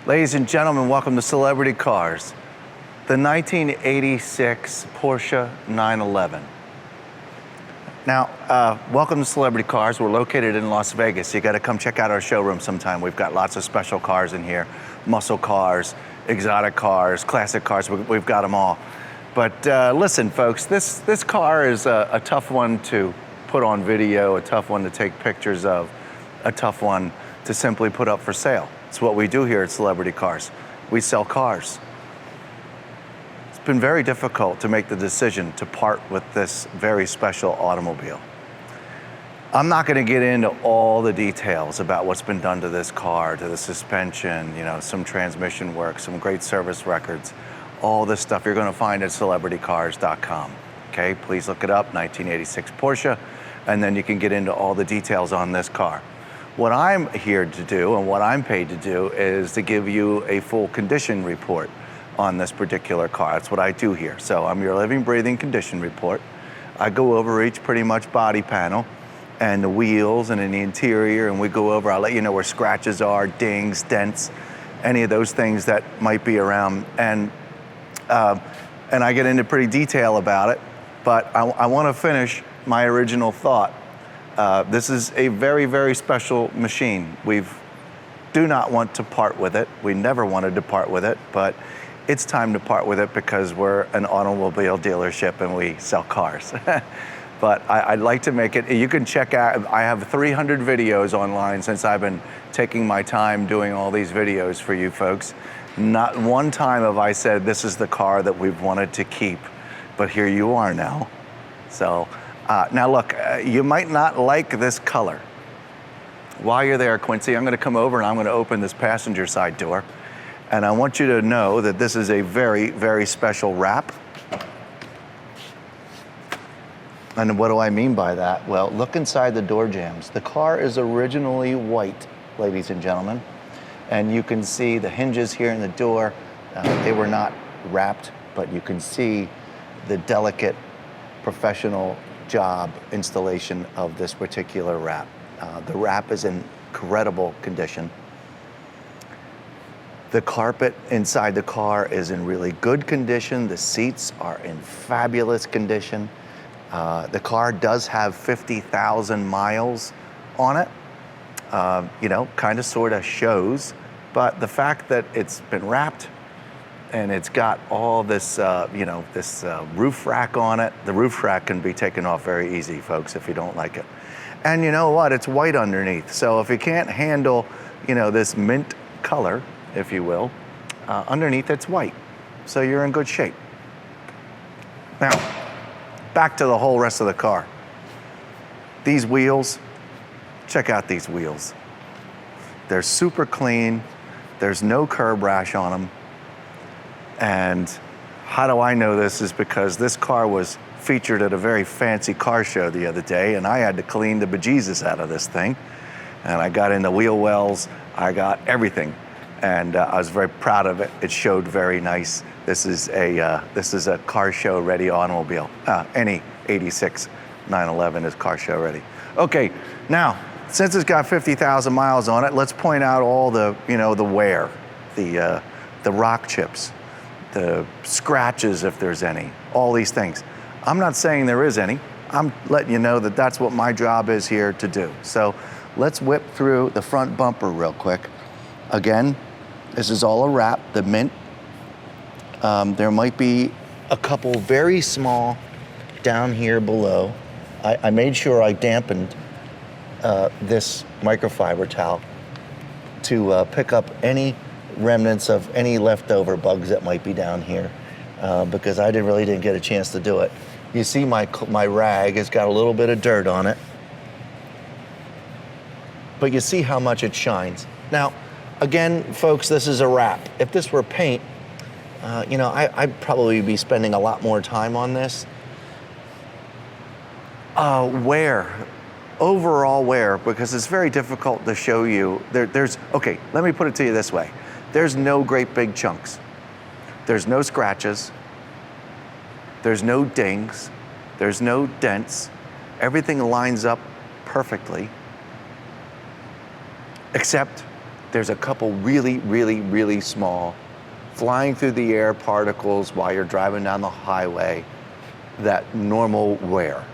Ladies and gentlemen, welcome to Celebrity Cars. The 1986 Porsche 911. Now, welcome to Celebrity Cars. We're located in Las Vegas. You gotta come check out our showroom sometime. We've got lots of special cars in here. Muscle cars, exotic cars, classic cars, we've got them all. But listen, folks, this car is a tough one to put on video, a tough one to take pictures of, a tough one to simply put up for sale. It's what we do here at Celebrity Cars. We sell cars. It's been very difficult to make the decision to part with this very special automobile. I'm not going to get into all the details about what's been done to this car, to the suspension, some transmission work, some great service records, all this stuff you're going to find at celebritycars.com. Okay, please look it up, 1986 Porsche, and then you can get into all the details on this car. What I'm here to do and what I'm paid to do is to give you a full condition report on this particular car. That's what I do here. So I'm your living, breathing condition report. I go over each pretty much body panel and the wheels and in the interior, and we go over, I'll let you know where scratches are, dings, dents, any of those things that might be around. And I get into pretty detail about it, but I want to finish my original thought. This is a very, very special machine. We do not want to part with it. We never wanted to part with it, but it's time to part with it because we're an automobile dealership and we sell cars. But I'd like to make it, you can check out, I have 300 videos online since I've been taking my time doing all these videos for you folks. Not one time have I said this is the car that we've wanted to keep, but here you are now. So. Now look, you might not like this color. While you're there, Quincy, I'm gonna come over and I'm gonna open this passenger side door. And I want you to know that this is a very, very special wrap. And what do I mean by that? Well, look inside the door jambs. The car is originally white, ladies and gentlemen. And you can see the hinges here in the door. They were not wrapped, but you can see the delicate professional job installation of this particular wrap. The wrap is in incredible condition. The carpet inside the car is in really good condition. The seats are in fabulous condition. The car does have 50,000 miles on it. Kind of sort of shows, but the fact that it's been wrapped and it's got all this, this roof rack on it. The roof rack can be taken off very easy, folks, if you don't like it. And you know what? It's white underneath. So if you can't handle, this mint color, if you will, underneath it's white. So you're in good shape. Now, back to the whole rest of the car. These wheels, check out these wheels. They're super clean. There's no curb rash on them. And how do I know this is because this car was featured at a very fancy car show the other day, and I had to clean the bejesus out of this thing. And I got in the wheel wells, I got everything. And I was very proud of it. It showed very nice. This is a car show ready automobile. Any 86 911 is car show ready. Okay, now, since it's got 50,000 miles on it, let's point out all the, the wear, the rock chips, the scratches if there's any, all these things. I'm not saying there is any. I'm letting you know that that's what my job is here to do. So let's whip through the front bumper real quick. Again, this is all a wrap, the mint. There might be a couple very small down here below. I made sure I dampened this microfiber towel to pick up any remnants of any leftover bugs that might be down here because I really didn't get a chance to do it. You see my rag has got a little bit of dirt on it, but you see how much it shines. Now, again, folks, this is a wrap. If this were paint, I'd probably be spending a lot more time on this. Overall wear, because it's very difficult to show you. Okay, let me put it to you this way. There's no great big chunks. There's no scratches. There's no dings. There's no dents. Everything lines up perfectly, except There's a couple really, really, really small flying through the air particles while you're driving down the highway that normal wear.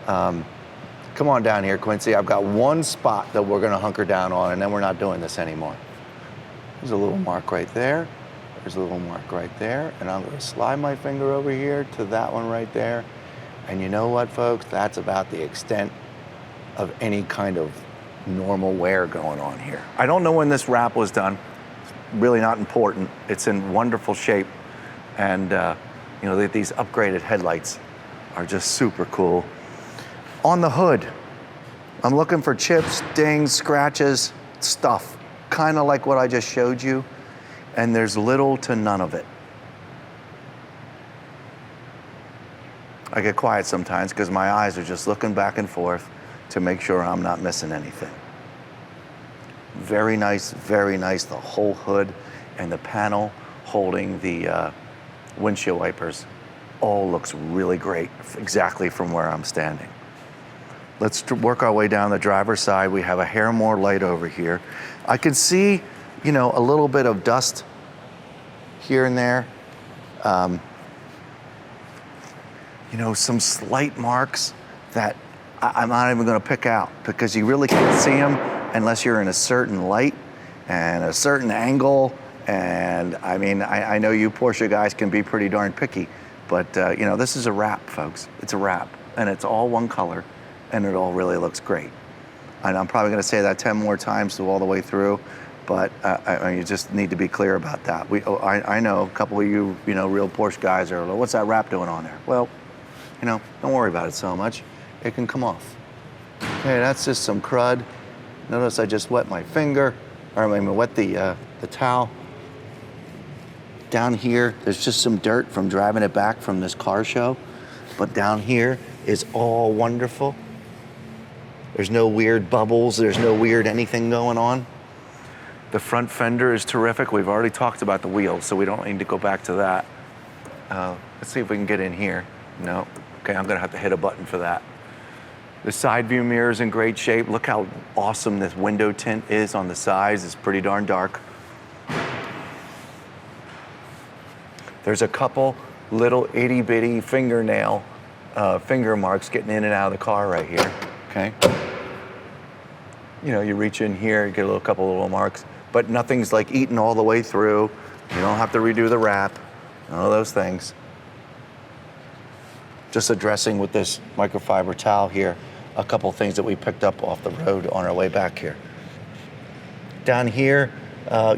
Come on down here, Quincy. I've got one spot that we're gonna hunker down on, and then we're not doing this anymore. There's a little mark right there. There's a little mark right there, and I'm gonna slide my finger over here to that one right there. And you know what, folks? That's about the extent of any kind of normal wear going on here. I don't know when this wrap was done. It's really not important. It's in wonderful shape, and you know, these upgraded headlights are just super cool. On the hood, I'm looking for chips, dings, scratches, stuff, kind of like what I just showed you, and there's little to none of it. I get quiet sometimes because my eyes are just looking back and forth to make sure I'm not missing anything. Very nice, the whole hood and the panel holding the windshield wipers all looks really great, exactly from where I'm standing. Let's work our way down the driver's side. We have a hair more light over here. I can see, you know, a little bit of dust here and there. You know, some slight marks that I'm not even gonna pick out because you really can't see them unless you're in a certain light and a certain angle. And I mean, I know you Porsche guys can be pretty darn picky, but you know, this is a wrap, folks. It's a wrap, and it's all one color, and it all really looks great. And I'm probably gonna say that 10 more times all the way through, but you just need to be clear about that. I know a couple of you know, real Porsche guys are, what's that wrap doing on there? Well, you know, don't worry about it so much. It can come off. Okay, that's just some crud. Notice I just wet my finger, or I mean, wet the towel. Down here, there's just some dirt from driving it back from this car show, but down here is all wonderful. There's no weird bubbles, there's no weird anything going on. The front fender is terrific. We've already talked about the wheels, so we don't need to go back to that. Let's see if we can get in here. No, okay, I'm gonna have to hit a button for that. The side view mirror is in great shape. Look how awesome this window tint is on the sides. It's pretty darn dark. There's a couple little itty bitty fingernail finger marks getting in and out of the car right here, okay? You know, you reach in here, you get a couple little marks, but nothing's like eaten all the way through. You don't have to redo the wrap, none of those things. Just addressing with this microfiber towel here, a couple things that we picked up off the road on our way back here. Down here,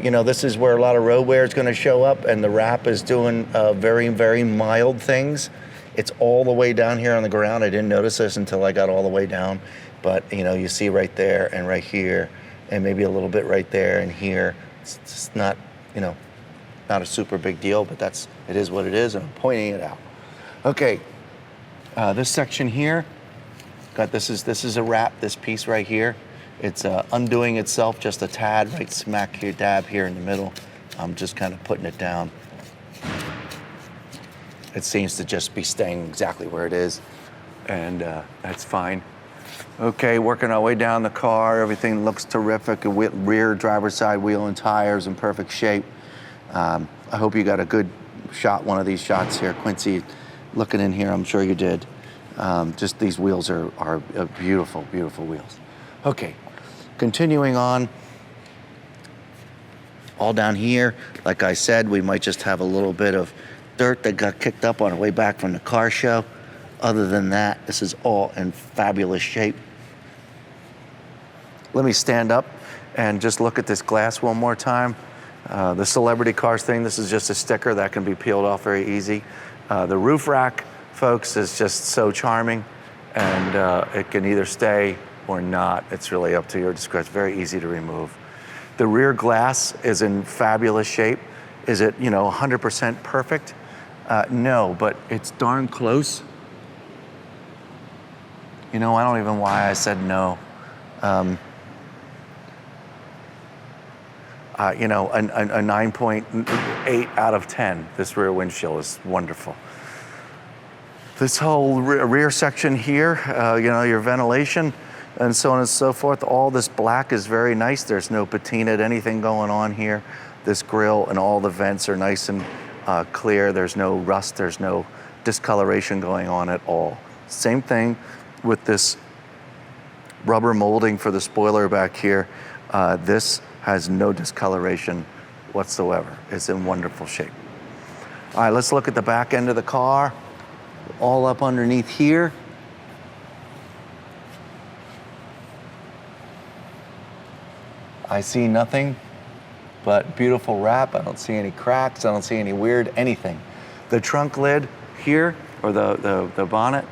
you know, this is where a lot of road wear is gonna show up, and the wrap is doing very, very mild things. It's all the way down here on the ground. I didn't notice this until I got all the way down, but you know, you see right there and right here, and maybe a little bit right there and here. It's just not, you know, not a super big deal, but it is what it is, and I'm pointing it out. Okay, this section here, this is a wrap, this piece right here. It's undoing itself just a tad, right smack here, dab here in the middle. I'm just kind of putting it down. It seems to just be staying exactly where it is, and that's fine. Okay, working our way down the car, everything looks terrific. Rear driver's side wheel and tires in perfect shape. I hope you got a good shot, one of these shots here. Quincy, looking in here, I'm sure you did. Just these wheels are beautiful, beautiful wheels. Okay, continuing on. All down here, like I said, we might just have a little bit of dirt that got kicked up on the way back from the car show. Other than that, this is all in fabulous shape. Let me stand up and just look at this glass one more time. The celebrity cars thing, this is just a sticker that can be peeled off very easy. The roof rack, folks, is just so charming, and it can either stay or not. It's really up to your discretion. Very easy to remove. The rear glass is in fabulous shape. Is it, you know, 100% perfect? No, but it's darn close. You know, I don't even know why I said no. You know, a 9.8 out of 10. This rear windshield is wonderful. This whole rear section here, you know, your ventilation, and so on and so forth. All this black is very nice. There's no patinaed anything going on here. This grille and all the vents are nice and clear. There's no rust, there's no discoloration going on at all. Same thing with this rubber molding for the spoiler back here. This has no discoloration whatsoever. It's in wonderful shape. All right, let's look at the back end of the car. All up underneath here. I see nothing but beautiful wrap. I don't see any cracks. I don't see any weird anything. The trunk lid here, or the bonnet,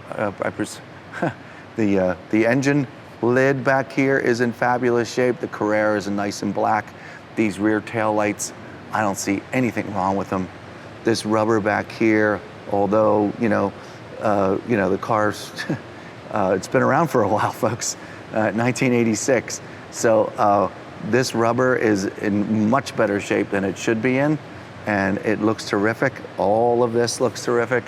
the engine lid back here is in fabulous shape. The Carrera is nice and black. These rear tail lights, I don't see anything wrong with them. This rubber back here, although the car's it's been around for a while, folks. 1986. So this rubber is in much better shape than it should be in, and it looks terrific. All of this looks terrific.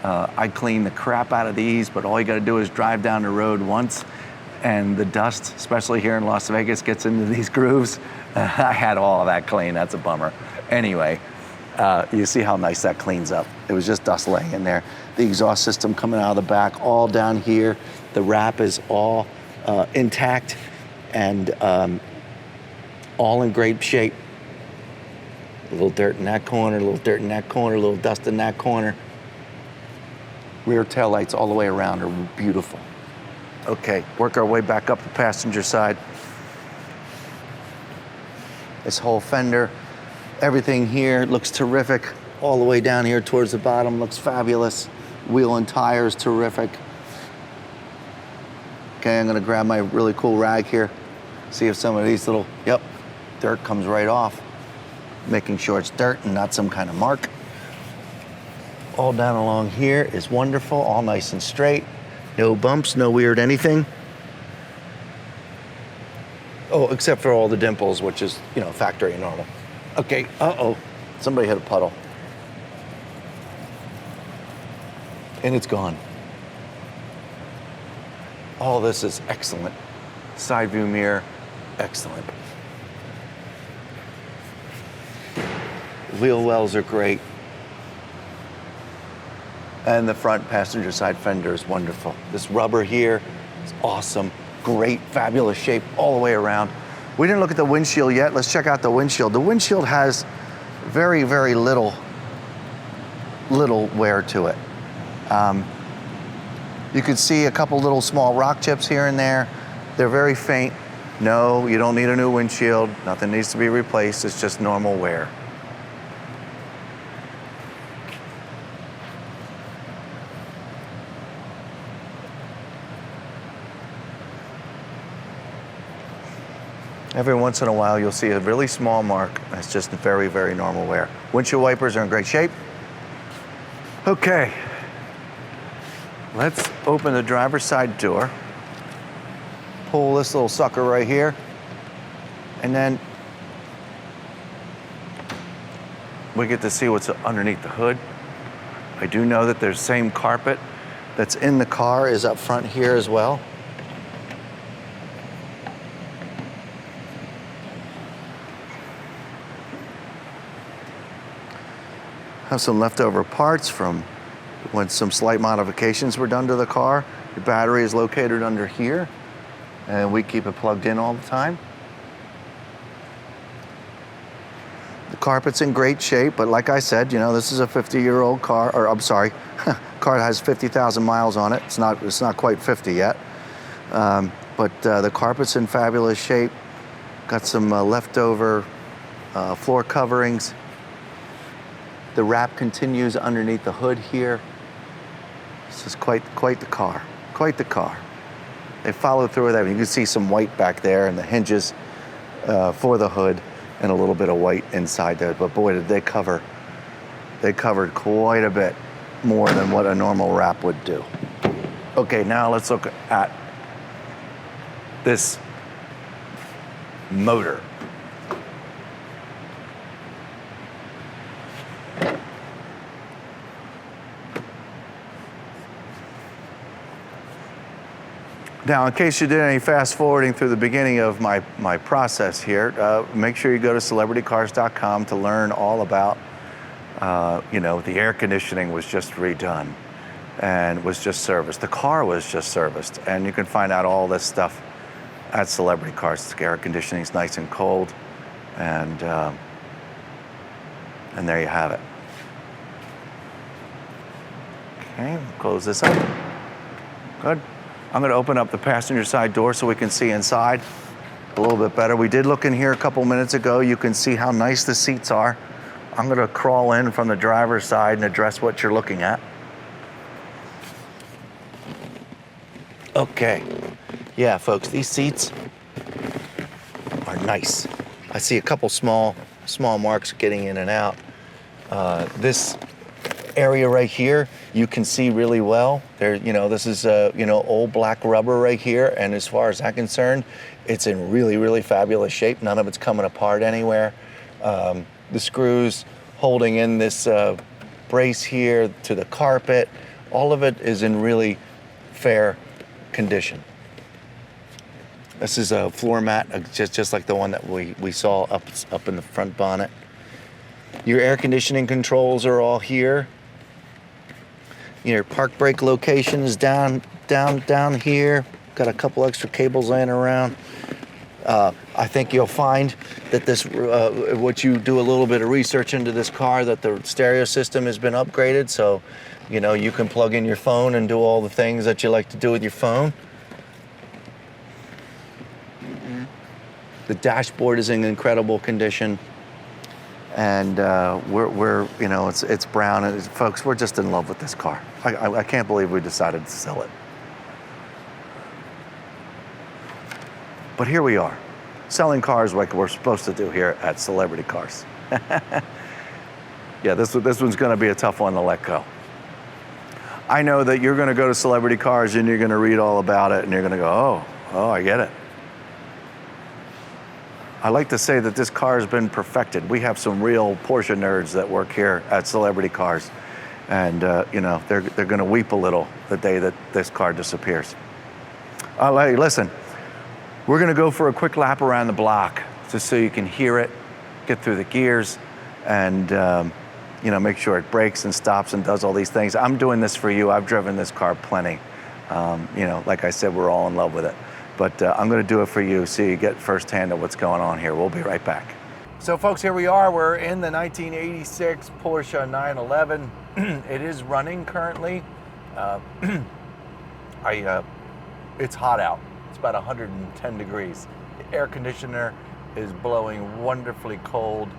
I clean the crap out of these, but all you got to do is drive down the road once, and the dust, especially here in Las Vegas, gets into these grooves. I had all of that clean. That's a bummer. Anyway, you see how nice that cleans up. It was just dust laying in there. The exhaust system coming out of the back, all down here. The wrap is all intact and all in great shape. A little dirt in that corner, a little dirt in that corner, a little dust in that corner. Rear tail lights all the way around are beautiful. Okay, work our way back up the passenger side. This whole fender, everything here looks terrific. All the way down here towards the bottom looks fabulous. Wheel and tires, terrific. Okay, I'm gonna grab my really cool rag here. See if some of these little, dirt comes right off. Making sure it's dirt and not some kind of mark. All down along here is wonderful, all nice and straight. No bumps, no weird anything. Oh, except for all the dimples, which is, factory and normal. Okay, somebody hit a puddle. And it's gone. All this is excellent. Side view mirror, excellent. Wheel wells are great. And the front passenger side fender is wonderful. This rubber here is awesome. Great, fabulous shape all the way around. We didn't look at the windshield yet. Let's check out the windshield. The windshield has very, very little wear to it. You can see a couple little small rock chips here and there. They're very faint. No, you don't need a new windshield. Nothing needs to be replaced. It's just normal wear. Every once in a while, you'll see a really small mark. That's just very, very normal wear. Windshield wipers are in great shape. Okay, let's open the driver's side door. Pull this little sucker right here. And then we get to see what's underneath the hood. I do know that there's same carpet that's in the car is up front here as well. Have some leftover parts from when some slight modifications were done to the car. The battery is located under here, and we keep it plugged in all the time. The carpet's in great shape, but like I said, this is a 50-year-old car, or I'm sorry, car that has 50,000 miles on it. It's not quite 50 yet. But the carpet's in fabulous shape. Got some leftover floor coverings. The wrap continues underneath the hood here. This is quite the car, quite the car. They followed through with everything. You can see some white back there and the hinges for the hood and a little bit of white inside there. But boy, did they cover. They covered quite a bit more than what a normal wrap would do. Okay, now let's look at this motor. Now, in case you did any fast forwarding through the beginning of my process here, make sure you go to celebritycars.com to learn all about, the air conditioning was just redone and was just serviced. The car was just serviced, and you can find out all this stuff at Celebrity Cars. The air conditioning is nice and cold, and there you have it. Okay, close this up. Good. I'm going to open up the passenger side door so we can see inside a little bit better. We did look in here a couple minutes ago. You can see how nice the seats are. I'm going to crawl in from the driver's side and address what you're looking at. Okay. Yeah, folks, these seats are nice. I see a couple small marks getting in and out. This area right here, you can see really well. There, this is old black rubber right here, and as far as I'm concerned, it's in really, really fabulous shape. None of it's coming apart anywhere. The screws holding in this brace here to the carpet, all of it is in really fair condition. This is a floor mat, just like the one that we saw up in the front bonnet. Your air conditioning controls are all here. Your park brake location is down here. Got a couple extra cables laying around. I think you'll find that this, what you do a little bit of research into this car, that the stereo system has been upgraded, so you can plug in your phone and do all the things that you like to do with your phone. The dashboard is in incredible condition. And it's brown, and folks, we're just in love with this car. I can't believe we decided to sell it. But here we are, selling cars like we're supposed to do here at Celebrity Cars. Yeah, this one's gonna be a tough one to let go. I know that you're gonna go to Celebrity Cars and you're gonna read all about it and you're gonna go, oh, I get it. I like to say that this car has been perfected. We have some real Porsche nerds that work here at Celebrity Cars. And, they're going to weep a little the day that this car disappears. Listen, we're going to go for a quick lap around the block just so you can hear it, get through the gears, and, make sure it brakes and stops and does all these things. I'm doing this for you. I've driven this car plenty. Like I said, we're all in love with it. But I'm going to do it for you so you get firsthand of what's going on here. We'll be right back. So folks, here we are. We're in the 1986 Porsche 911. It is running currently. It's hot out. It's about 110 degrees. The air conditioner is blowing wonderfully cold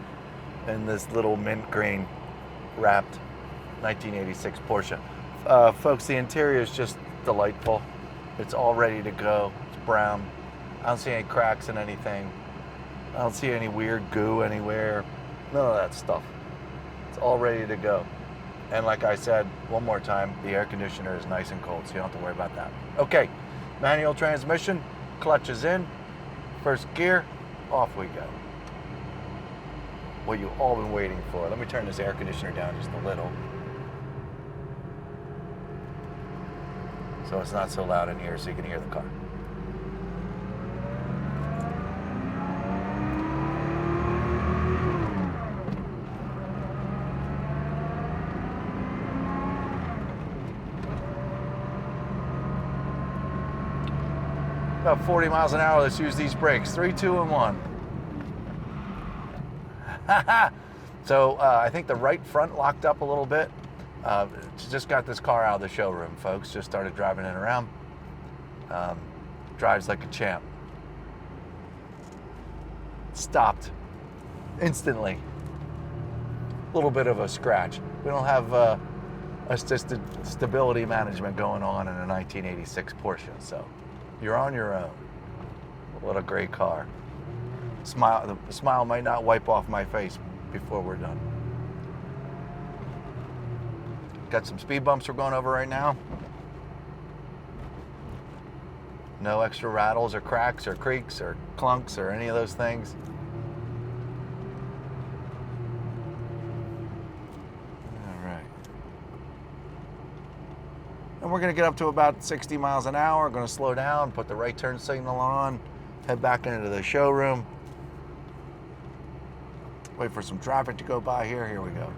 in this little mint green wrapped 1986 Porsche. Folks, the interior is just delightful. It's all ready to go. Brown. I don't see any cracks in anything. I don't see any weird goo anywhere. None of that stuff. It's all ready to go. And like I said, one more time, the air conditioner is nice and cold, so you don't have to worry about that. Okay, manual transmission, clutch is in, first gear, off we go. What you've all been waiting for. Let me turn this air conditioner down just a little, so it's not so loud in here so you can hear the car. About 40 miles an hour, let's use these brakes. 3, 2, and 1. So I think the right front locked up a little bit. Just got this car out of the showroom, folks. Just started driving it around. Drives like a champ. Stopped instantly. A little bit of a scratch. We don't have assisted stability management going on in a 1986 Porsche, so you're on your own. What a great car. The smile might not wipe off my face before we're done. Got some speed bumps we're going over right now. No extra rattles or cracks or creaks or clunks or any of those things. All right. And And we're gonna get up to about 60 miles an hour, gonna slow down, put the right turn signal on, head back into the showroom. Wait for some traffic to go by here. Here we go.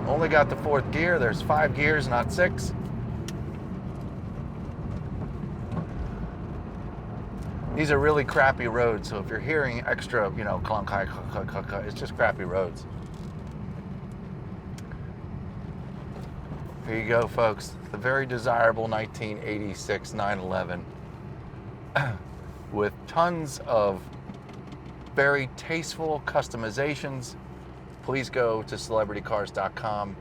Only got the 4th gear. There's 5 gears, not 6. These are really crappy roads, so if you're hearing extra, clunk, clunk, clunk, clunk, clunk, it's just crappy roads. Here you go, folks. The very desirable 1986 911 with tons of very tasteful customizations. Please go to celebritycars.com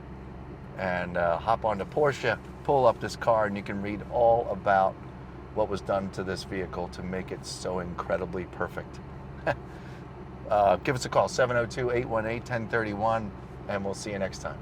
and hop onto Porsche, pull up this car, and you can read all about what was done to this vehicle to make it so incredibly perfect. Give us a call, 702-818-1031, and we'll see you next time.